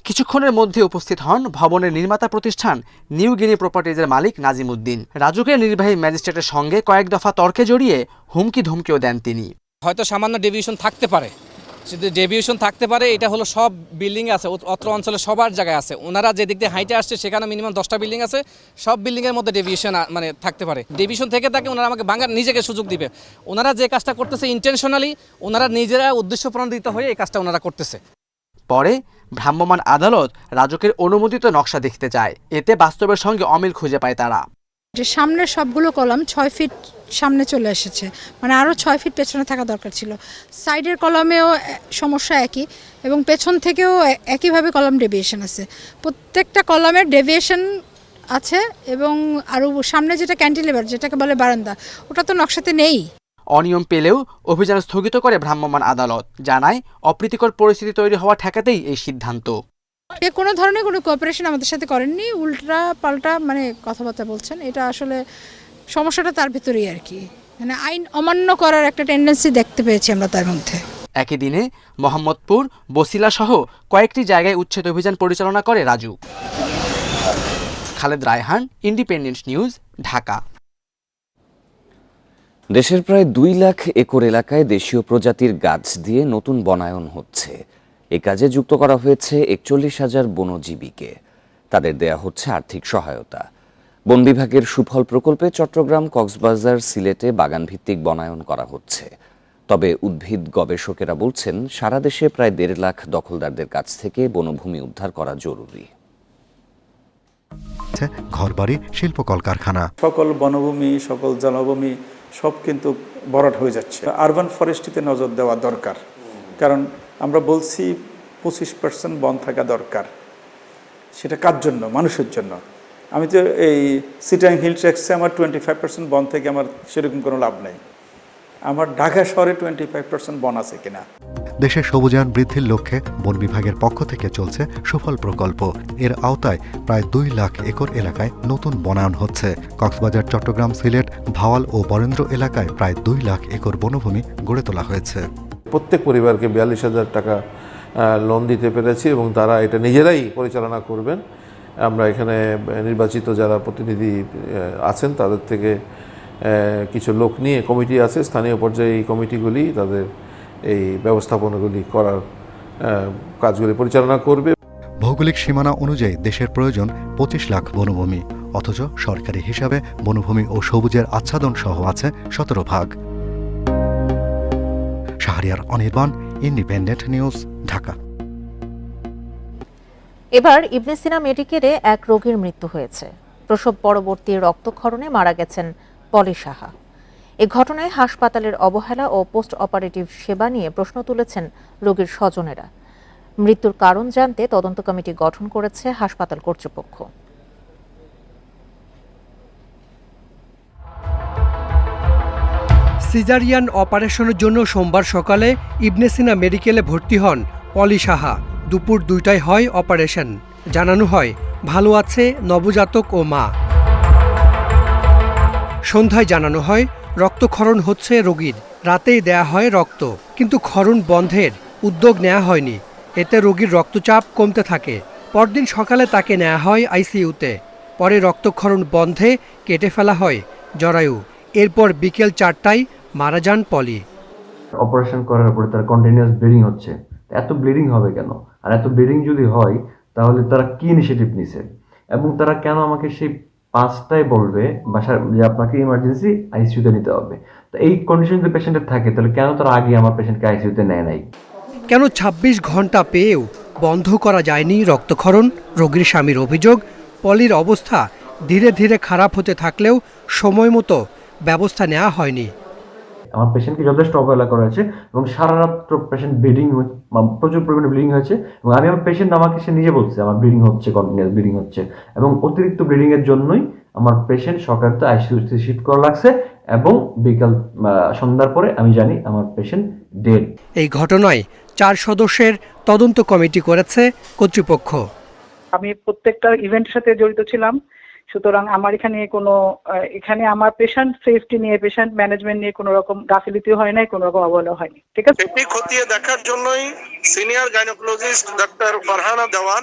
কিছুক্ষণের মধ্যে উপস্থিত হন ভবনের নির্মাতা প্রতিষ্ঠান নিউ গিনি প্রপার্টিজের মালিক নাজিম উদ্দিন। রাজুকের নির্বাহী ম্যাজিস্ট্রেটের সঙ্গে কয়েক দফা তর্কে জড়িয়ে হুমকি ধমকিও দেন তিনি। হয়তো সামান্য ডেভিয়েশন থাকতে পারে, যদি ডেভিয়েশন থাকতে পারে, এটা হলো সব বিল্ডিং আছে অত্র অঞ্চলে সবার জায়গায় আছে। ওনারা যে দিক দিয়ে হাইটে আসছে সেখানে মিনিমাম 10টা বিল্ডিং আছে, সব বিল্ডিংয়ের মধ্যে ডেভিয়েশন মানে থাকতে পারে। ডেভিয়েশন থেকে থাকে ওনারা আমাকে ভাঙার নিজেকে সুযোগ দিবে। ওনারা যে কাজটা করতেছে ইন্টেনশনালি, ওনারা নিজেরা উদ্দেশ্যপ্রণোদিত হয়ে এই কাজটা ওনারা করতেছে। পরে ভ্রাম্যমাণ আদালত রাজুকের অনুমোদিত নকশা দেখতে চায়। এতে বাস্তবের সঙ্গে অমিল খুঁজে পায় তারা। যে সামনের সবগুলো কলাম 6 ফিট সামনে চলে এসেছে, মানে আরও 6 ফিট পেছনে থাকা দরকার ছিল। সাইডের কলামেও সমস্যা একই, এবং পেছন থেকেও একইভাবে কলাম ডেভিয়েশন আছে। প্রত্যেকটা কলামের ডেভিয়েশন আছে, এবং আরও সামনে যেটা ক্যান্টিলিভার, যেটাকে বলে বারান্দা, ওটা তো নকশাতে নেই। অনিয়ম পেলেও অভিযান স্থগিত করে ভ্রাম্যমাণ আদালত। জানায় অপ্রীতিকর পরিস্থিতি তৈরি হওয়া ঠেকাতেই এই সিদ্ধান্ত। কোনো ধরনের কোনো কোঅপারেশন আমাদের সাথে করেননি, উল্টা পাল্টা মানে কথাবার্তা বলছেন। এটা আসলে সমস্যাটা তার ভিতরেই আর কি, মানে আইন অমান্য করার একটা টেন্ডেন্সি দেখতে পেয়েছি আমরা তার মধ্যে। একই দিনে মোহাম্মদপুর, বসিলা সহ কয়েকটি জায়গায় উচ্ছেদ অভিযান পরিচালনা করে রাজু। Khaled Raihan, Independent News, Dhaka. দেশের প্রায় 2 লাখ একর এলাকায় দেশীয় প্রজাতির গাছ দিয়ে নতুন বনায়ন হচ্ছে। এ কাজে যুক্ত করা হয়েছে ৪১,০০০ বনজীবীকে। তাদের দেয়া হচ্ছে আর্থিক সহায়তা। বন বিভাগের সুফল প্রকল্পে চট্টগ্রাম, কক্সবাজার, সিলেটে বাগানভিত্তিক বনায়ন করা হচ্ছে। তবে উদ্ভিদ গবেষকেরা বলছেন, সারা দেশে প্রায় ১.৫ লাখ দখলদারদের কাছ থেকে বনভূমি উদ্ধার করা জরুরি। ঘরবাড়ি, শিল্প কলকারখানা, সকল বনভূমি, সকল জনভূমি সব কিন্তু ভরাট হয়ে যাচ্ছে। আরবান ফরেস্ট্রিতে নজর দেওয়া দরকার, কারণ আমরা বলছি 25% বন থাকা দরকার। সেটা কার জন্য? মানুষের জন্য। আমি তো এই সিটাং হিল ট্র্যাক্সে আমার 25% বন থেকে আমার সেরকম কোনো লাভ নেই। আমার ঢাকা শহরে 25% বন আছে কিনা। দেশে সবুজায়ন বৃদ্ধির লক্ষ্যে বন বিভাগের পক্ষ থেকে চলছে সুফল প্রকল্প। এর আওতায় প্রায় 2 লাখ একর এলাকায় নতুন বনায়ন হচ্ছে। কক্সবাজার, চট্টগ্রাম, সিলেট, ভাওয়াল ও বরেন্দ্র এলাকায় প্রায় 2 লাখ একর বনভূমি গড়ে তোলা হয়েছে। প্রত্যেক পরিবারকে 42,000 টাকা লোন দিতে পেরেছি এবং তারা এটা নিজেরাই পরিচালনা করবেন। আমরা এখানে নির্বাচিত যারা প্রতিনিধি আছেন তাদের থেকে কিছু লোক নিয়ে কমিটি আছে, স্থানীয় পর্যায়ে এই কমিটিগুলি তাদের এই ব্যবস্থাপনাগুলি করার কাজগুলি পরিচালনা করবে। ভৌগোলিক সীমানা অনুযায়ী দেশের প্রয়োজন 25 লাখ বনভূমি, অথচ সরকারি হিসাবে বনভূমি ও সবুজের আচ্ছাদন সহ আছে 17 ভাগ। Shahriar Anirban, independent News, Dhaka. এবার ইবনে সিনা মেডিকেলে এক রোগীর মৃত্যু হয়েছে। প্রসব পরবর্তী রক্তক্ষরণে মারা গেছেন পলি সাহা। এ ঘটনায় হাসপাতালের অবহেলা ও পোস্ট অপারেটিভ সেবা নিয়ে প্রশ্ন তুলেছেন রোগীর স্বজনেরা। মৃত্যুর কারণ জানতে তদন্ত কমিটি গঠন করেছে হাসপাতাল কর্তৃপক্ষ। সিজারিয়ান অপারেশনের জন্য সোমবার সকালে ইবনে সিনা মেডিকেলে ভর্তি হন পলি সাহা। দুপুর 2টায় হয় অপারেশন। জানানো হয় ভালো আছে নবজাতক ও মা। সন্ধ্যায় জানানো হয় রক্তক্ষরণ হচ্ছে রোগীর। রাতেই দেয়া হয় রক্ত, কিন্তু ক্ষরণ বন্ধের উদ্যোগ নেওয়া হয়নি। এতে রোগীর রক্তচাপ কমতে থাকে। পরদিন সকালে তাকে নেওয়া হয় আইসিইউতে। পরে রক্তক্ষরণ বন্ধে কেটে ফেলা হয় জরায়ু। এরপর বিকেল 4টায় মারা যান পলি। অপারেশন করার পরে তার কন্টিনিউয়াস ব্লিডিং হচ্ছে। এত ব্লিডিং হবে কেন? আর এত ব্লিডিং যদি হয় তাহলে তারা কি ইনিশিয়েটিভ নিছে এবং তারা কেন আমাকে সেই 5টায় বলবে বাসার যে আপনাকে ইমার্জেন্সি আইসিইউতে নিতে হবে? তো এই কন্ডিশন যদি পেশেন্টের থাকে তাহলে কেন তারা আগে আমার পেশেন্টকে আইসিইউতে নেয় নাই? কেন 26 ঘন্টা পেয়েও বন্ধ করা যায়নি রক্তক্ষরণ? রোগীর স্বামীর অভিযোগ, পলির অবস্থা ধীরে ধীরে খারাপ হতে থাকলেও সময় মতো ব্যবস্থা নেওয়া হয়নি। আমার পেশেন্টকে যথেষ্ট অবহেলা করা হয়েছে এবং সারা রাত পেশেন্ট ব্লিডিং, প্রচুর পরিমাণে ব্লিডিং হয়েছে এবং আমার পেশেন্ট আমাকে সে নিজে বলছে আমার ব্লিডিং হচ্ছে, কন্টিনিউয়াস ব্লিডিং হচ্ছে এবং অতিরিক্ত ব্লিডিং এর জন্যই আমার পেশেন্ট সকালে আইসিইউতে শিফট করা লাগছে এবং বিকাল সন্ধ্যার পরে আমি জানি আমার পেশেন্ট ডেড। এই ঘটনায় 4 সদস্যের তদন্ত কমিটি করেছে কর্তৃপক্ষ। আমি প্রত্যেকটা ইভেন্টের সাথে জড়িত ছিলাম, সুতরাং আমার এখানে আমার পেশেন্ট সেফটি নিয়ে, পেশেন্ট ম্যানেজমেন্ট নিয়ে কোনো রকম গাফিলতি হয় নাই, কোনো রকম অবহেলা হয়নি। ঠিক আছে, এটি খতিয়ে দেখার জন্যই সিনিয়র গাইনোকোলজিস্ট ডক্টর ফারহানা দেওয়ান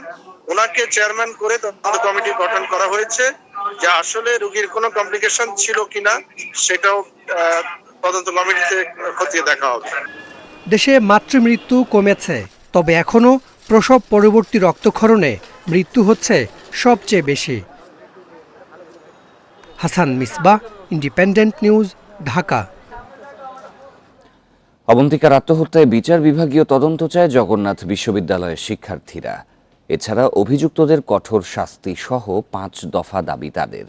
ওনাকে চেয়ারম্যান করে তদন্ত কমিটি গঠন করা হয়েছে, যে আসলে রোগীর কোনো কমপ্লিকেশন ছিল কিনা সেটাও তদন্ত কমিটিতে খতিয়ে দেখা হবে। দেশে মাতৃমৃত্যু কমেছে, তবে এখনো প্রসব পরবর্তী রক্তক্ষরণে মৃত্যু হচ্ছে সবচেয়ে বেশি। Hasan Misbah, Independent News, Dhaka. অবন্তিকার আত্মহত্যায় বিচার বিভাগীয় তদন্ত চায় জগন্নাথ বিশ্ববিদ্যালয়ের শিক্ষার্থীরা। এছাড়া অভিযুক্তদের কঠোর শাস্তি সহ 5 দফা দাবি তাদের।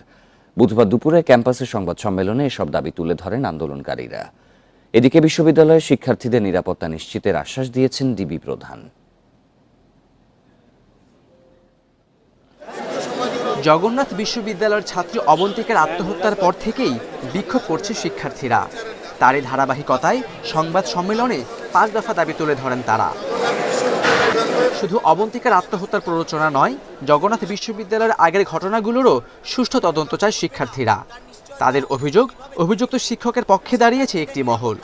বুধবার দুপুরে ক্যাম্পাসে সংবাদ সম্মেলনে এসব দাবি তুলে ধরেন আন্দোলনকারীরা। এদিকে বিশ্ববিদ্যালয়ের শিক্ষার্থীদের নিরাপত্তা নিশ্চিতের আশ্বাস দিয়েছেন ডিবি প্রধান। জগন্নাথ বিশ্ববিদ্যালয়ের ছাত্রী অবন্তিকার আত্মহত্যার পর থেকেই বিক্ষোভ করছে শিক্ষার্থীরা। তারই ধারাবাহিকতায় সংবাদ সম্মেলনে 5 দফা দাবি তুলে ধরেন তারা। শুধু অবন্তিকার আত্মহত্যার প্ররোচনা নয়, জগন্নাথ বিশ্ববিদ্যালয়ের আগের ঘটনাগুলোরও সুষ্ঠু তদন্ত চায় শিক্ষার্থীরা। তাদের অভিযোগ, অভিযুক্ত শিক্ষকের পক্ষে দাঁড়িয়েছে একটি মহল।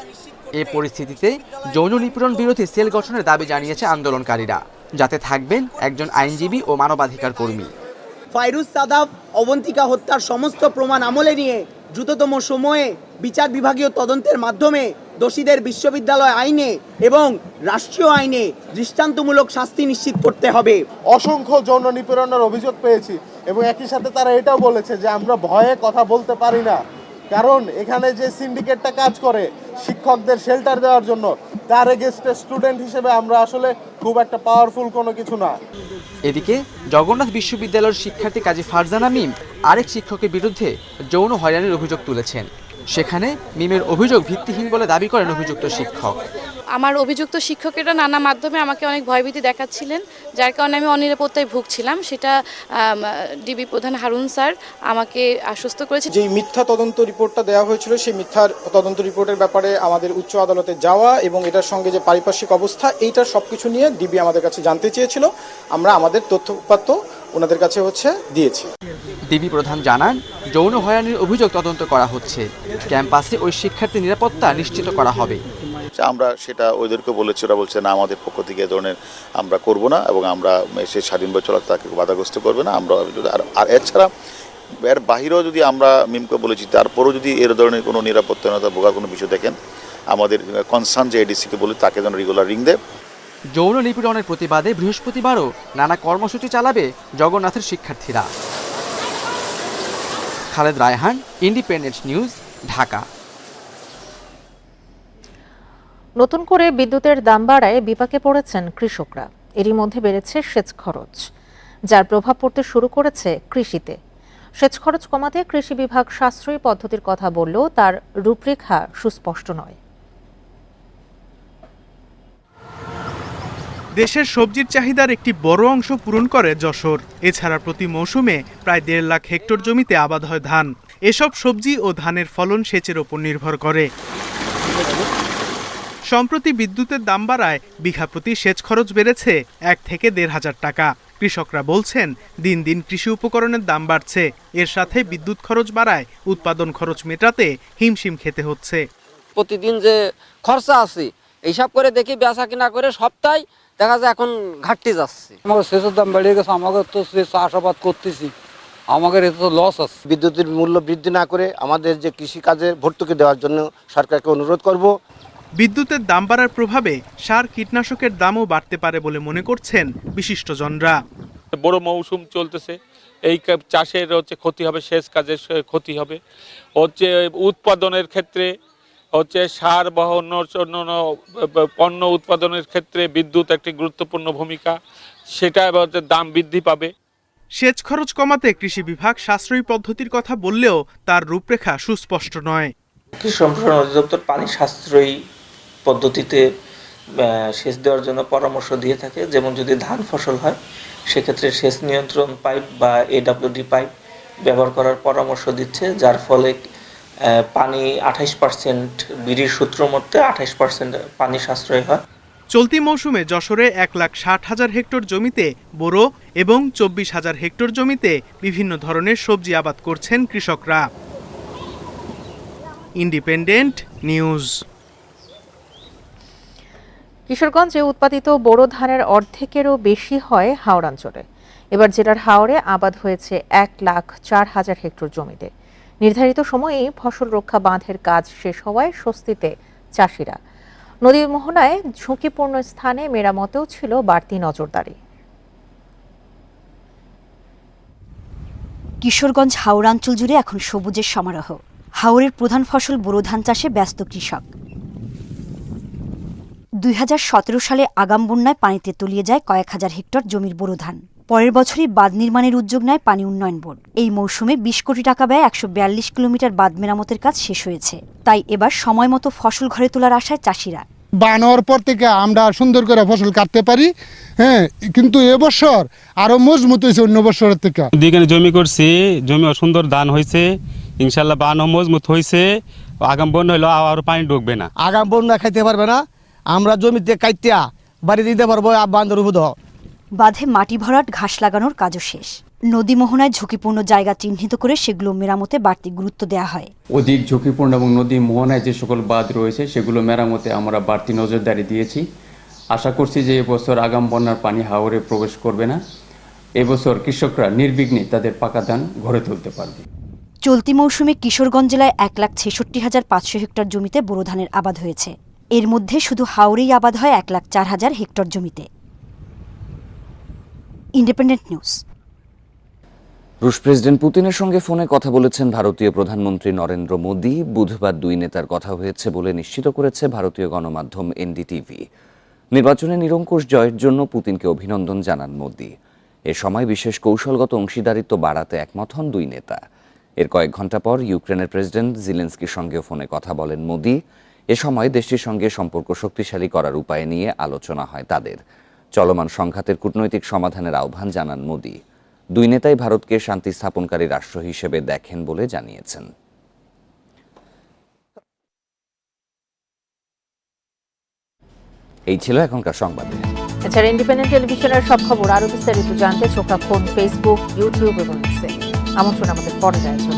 এ পরিস্থিতিতে যৌন নিপীড়ন বিরোধী সেল গঠনের দাবি জানিয়েছে আন্দোলনকারীরা, যাতে থাকবেন একজন আইনজীবী ও মানবাধিকার কর্মী। ফাইরুজ সাদাব অবন্তিকা হত্যার সমস্ত প্রমাণ আমলে নিয়ে দ্রুততম সময়ে বিচার বিভাগীয় তদন্তের মাধ্যমে দোষীদের বিশ্ববিদ্যালয় আইনে এবং রাষ্ট্রীয় আইনে দৃষ্টান্তমূলক শাস্তি নিশ্চিত করতে হবে। অসংখ্য যৌন নিপীড়নের অভিযোগ পেয়েছি এবং একই সাথে তারা এটাও বলেছে যে আমরা ভয়ে কথা বলতে পারি না, কারণ এখানে যে সিন্ডিকেটটা কাজ করে শিক্ষকদের শেল্টার দেওয়ার জন্য, তার এগেইনস্টে স্টুডেন্ট হিসেবে আমরা আসলে খুব একটা পাওয়ারফুল কোনো কিছু না। এদিকে জগন্নাথ বিশ্ববিদ্যালয়ের শিক্ষার্থী কাজী ফারজানা মিম আরেক শিক্ষকের বিরুদ্ধে যৌন হয়রানির অভিযোগ তুলেছেন। সেখানে মিমের অভিযোগ ভিত্তিহীন বলে দাবি করেন অভিযুক্ত শিক্ষক। আমার অভিযুক্ত শিক্ষকেরা নানা মাধ্যমে আমাকে অনেক ভয়ভীতি দেখাচ্ছিলেন, যার কারণে আমি অনিরাপত্তায় ভুগছিলাম। সেটা ডিবি প্রধান হারুন স্যার আমাকে আশ্বস্ত করেছে। যে মিথ্যা তদন্ত রিপোর্টটা দেওয়া হয়েছিল, সেই মিথ্যা তদন্ত রিপোর্টের ব্যাপারে আমাদের উচ্চ আদালতে যাওয়া এবং এটার সঙ্গে যে পারিপার্শ্বিক অবস্থা, এইটার সবকিছু নিয়ে ডিবি আমাদের কাছে জানতে চেয়েছিল। আমরা আমাদের তথ্যপাত্র ওনাদের কাছে দিয়েছি। ডিবি প্রধান জানান, যৌন হয়রানির অভিযোগ তদন্ত করা হচ্ছে। ক্যাম্পাসে ওই শিক্ষার্থীর নিরাপত্তা নিশ্চিত করা হবে। আমরা সেটা ওদেরকে বলেছি, ওরা বলছে না আমাদের পক্ষ থেকে এ ধরনের আমরা করব না এবং আমরা সে স্বাধীনভাবে চলা তাকে বাধাগ্রস্ত করবে না। আমরা আর এছাড়া এর বাহিরেও যদি আমরা মিমকে বলেছি, তারপরেও যদি এর ধরনের কোনো নিরাপত্তাহীনতা ভোগার কোনো বিষয় দেখেন, আমাদের কনসার্ন যে এডিসিকে বলি তাকে যেন রেগুলার রিং দেয়। যৌন নিপীড়নের প্রতিবাদে বৃহস্পতিবারও নানা কর্মসূচি চালাবে জগন্নাথের শিক্ষার্থীরা। Khaled Raihan, Independent News, Dhaka. নতুন করে বিদ্যুতের দাম বাড়ায় বিপাকে পড়েছেন কৃষকরা। এরই মধ্যে বেড়েছে সেচ খরচ, যার প্রভাব পড়তে শুরু করেছে কৃষিতে। সেচ খরচ কমাতে কৃষি বিভাগ সাশ্রয়ী পদ্ধতির কথা বললেও তার রূপরেখা সুস্পষ্ট নয়। দেশের সবজির চাহিদার একটি বড় অংশ পূরণ করে যশোর। এছাড়া প্রতি মৌসুমে প্রায় 1.5 লাখ হেক্টর জমিতে আবাদ হয় ধান। এসব সবজি ও ধানের ফলন সেচের ওপর নির্ভর করে। সম্প্রতি বিদ্যুতের দাম বাড়ায় বিঘা প্রতি সেচ খরচ বেড়েছে 1 থেকে 1,500 টাকা। কৃষকরা বলছেন, দিন দিন কৃষি উপকরণের দাম বাড়ছে। এর সাথে বিদ্যুৎ খরচ বাড়ায় উৎপাদন খরচ মেটাতে হিমশিম খেতে হচ্ছে। প্রতিদিন যে খরচা আছে এইসব করে দেখি বেচা কিনা করে সপ্তাহে দেখা যায় এখন ঘাটতি যাচ্ছে। আমাকে সেচের দাম বেড়ে গেছে, আমাকে তো চাষাবাদ করতেছি, আমাদের এতে তো লস আছে। বিদ্যুতের মূল্য বৃদ্ধি না করে আমাদের যে কৃষিকাজে ভর্তুকি দেওয়ার জন্য সরকারকে অনুরোধ করব। বিদ্যুতের দাম বাড়ার প্রভাবে সার কীটনাশকের দামও বাড়তে পারে বলে মনে করছেন বিশিষ্টজনরা। বড় মৌসুম চলতেছে, এই চাষের ক্ষতি হবে, সেচ কাজের ক্ষতি হবে, উৎপাদনের ক্ষেত্রে সার বা অন্য পণ্য উৎপাদনের ক্ষেত্রে বিদ্যুৎ একটি গুরুত্বপূর্ণ ভূমিকা, সেটা দাম বৃদ্ধি পাবে। সেচ খরচ কমাতে কৃষি বিভাগ সাশ্রয়ী পদ্ধতির কথা বললেও তার রূপরেখা সুস্পষ্ট নয়। কৃষি সম্প্রসারণ অধিদপ্তর পানি সাশ্রয়ী পদ্ধতিতে সেচ দেওয়ার জন্য পরামর্শ দিয়ে থাকে। যেমন যদি ধান ফসল হয় সেক্ষেত্রে সেচ নিয়ন্ত্রণ পাইপ বা AWD পাইপ ব্যবহার করার পরামর্শ দিচ্ছে, যার ফলে পানি 28% বিড়ির সূত্র মতে 28% পানি সাশ্রয় হয়। চলতি মৌসুমে যশোরে 1,60,000 হেক্টর জমিতে বোরো এবং 24,000 হেক্টর জমিতে বিভিন্ন ধরনের সবজি আবাদ করছেন কৃষকরা। Independent news. কিশোরগঞ্জে উৎপাদিত বোরো ধানের অর্ধেকেরও বেশি হয় হাওড়াঞ্চলে। এবার জেলার হাওড়ে আবাদ হয়েছে 1,04,000 হেক্টর জমিতে। নির্ধারিত সময়েই ফসল রক্ষা বাঁধের কাজ শেষ হওয়ায় স্বস্তিতে চাষিরা। নদীর মোহনায় ঝুঁকিপূর্ণ স্থানে মেরামতেও ছিল বাড়তি নজরদারি। কিশোরগঞ্জ হাওড়াঞ্চল জুড়ে এখন সবুজের সমারোহ। হাওরের প্রধান ফসল বোরো ধান চাষে ব্যস্ত কৃষক। 2017 সালে আগাম বন্যায় পানিতে তলিয়ে যায় কয়েক হাজার হেক্টর জমির বোরো ধান। পরের বছরই বাঁধ নির্মাণের উদ্যোগ নেয় পানি উন্নয়ন বোর্ড। এই মৌসুমে 20 কোটি টাকা ব্যয়ে 142 কিলোমিটার বাঁধ মেরামতের কাজ শেষ হয়েছে। তাই এবার সময় মতো ফসল ঘরে তোলার আশায় চাষিরা। বানোয়ার পর থেকে আমরা সুন্দর করে ফসল কাটতে পারি, হ্যাঁ, কিন্তু এবছর আরো মজবুত হয়েছে অন্য বছরের থেকে। যেখানে জমি করছি, জমি সুন্দর ধান হয়েছে, ইনশাল্লাহ বানও মজবুত হয়েছে। আগাম বন্যা হইলো আর পানি ঢুকবে না, আগাম বন্যা খাইতে পারবে না। আমরা জমিতে কাটিয়া বাড়ি দিতে পারবো বান্ধর উপদ। বাঁধে মাটি ভরাট, ঘাস লাগানোর কাজও শেষ। নদী মোহনায় ঝুঁকিপূর্ণ জায়গা চিহ্নিত করে সেগুলো মেরামতে বাড়তি গুরুত্ব দেওয়া হয়। অধিক ঝুঁকিপূর্ণ এবং নদী মোহনায় যে সকল বাঁধ রয়েছে সেগুলো মেরামতে আমরা বাড়তি নজরদারি দিয়েছি। আশা করছি যে এবছর আগাম বন্যার পানি হাওরে প্রবেশ করবে না। এবছর কৃষকরা নির্বিঘ্নে তাদের পাকা ধান ঘরে তুলতে পারবে। চলতি মৌসুমে কিশোরগঞ্জ জেলায় 1,66,500 হেক্টর জমিতে বোরো ধানের আবাদ হয়েছে। এর মধ্যে শুধু হাওরেই আবাদ হয় 1,04,000 হেক্টর জমিতে। Independent news. রুশ প্রেসিডেন্ট পুতিনের সঙ্গে ফোনে কথা বলেছেন ভারতীয় প্রধানমন্ত্রী নরেন্দ্র মোদী। বুধবার দুই নেতার কথা হয়েছে বলে নিশ্চিত করেছে ভারতীয় গণমাধ্যম এনডিটিভি। নির্বাচনে নিরঙ্কুশ জয়ের জন্য পুতিনকে অভিনন্দন জানান মোদী। এ সময় বিশেষ কৌশলগত অংশীদারিত্ব বাড়াতে একমত হন দুই নেতা। এর কয়েক ঘণ্টা পর ইউক্রেনের প্রেসিডেন্ট জিলেন্সকির সঙ্গেও ফোনে কথা বলেন মোদী। এ সময় দেশটির সঙ্গে সম্পর্ক শক্তিশালী করার উপায় নিয়ে আলোচনা হয় তাদের। চলমান সংঘাতের কূটনৈতিক সমাধানের আহ্বান জানান মোদী। দুই নেতাই ভারতকে শান্তি স্থাপনকারী রাষ্ট্র হিসেবে দেখেন বলে জানিয়েছেন। এই ছিল এখনকার সংবাদ। এছাড়া ইন্ডিপেন্ডেন্ট টেলিভিশনের সব খবর আরো বিস্তারিত জানতে চোখ রাখুন ফেসবুক, ইউটিউব এবং এক্সে। আমন্ত্রণ আমাদের পরের আয়োজন।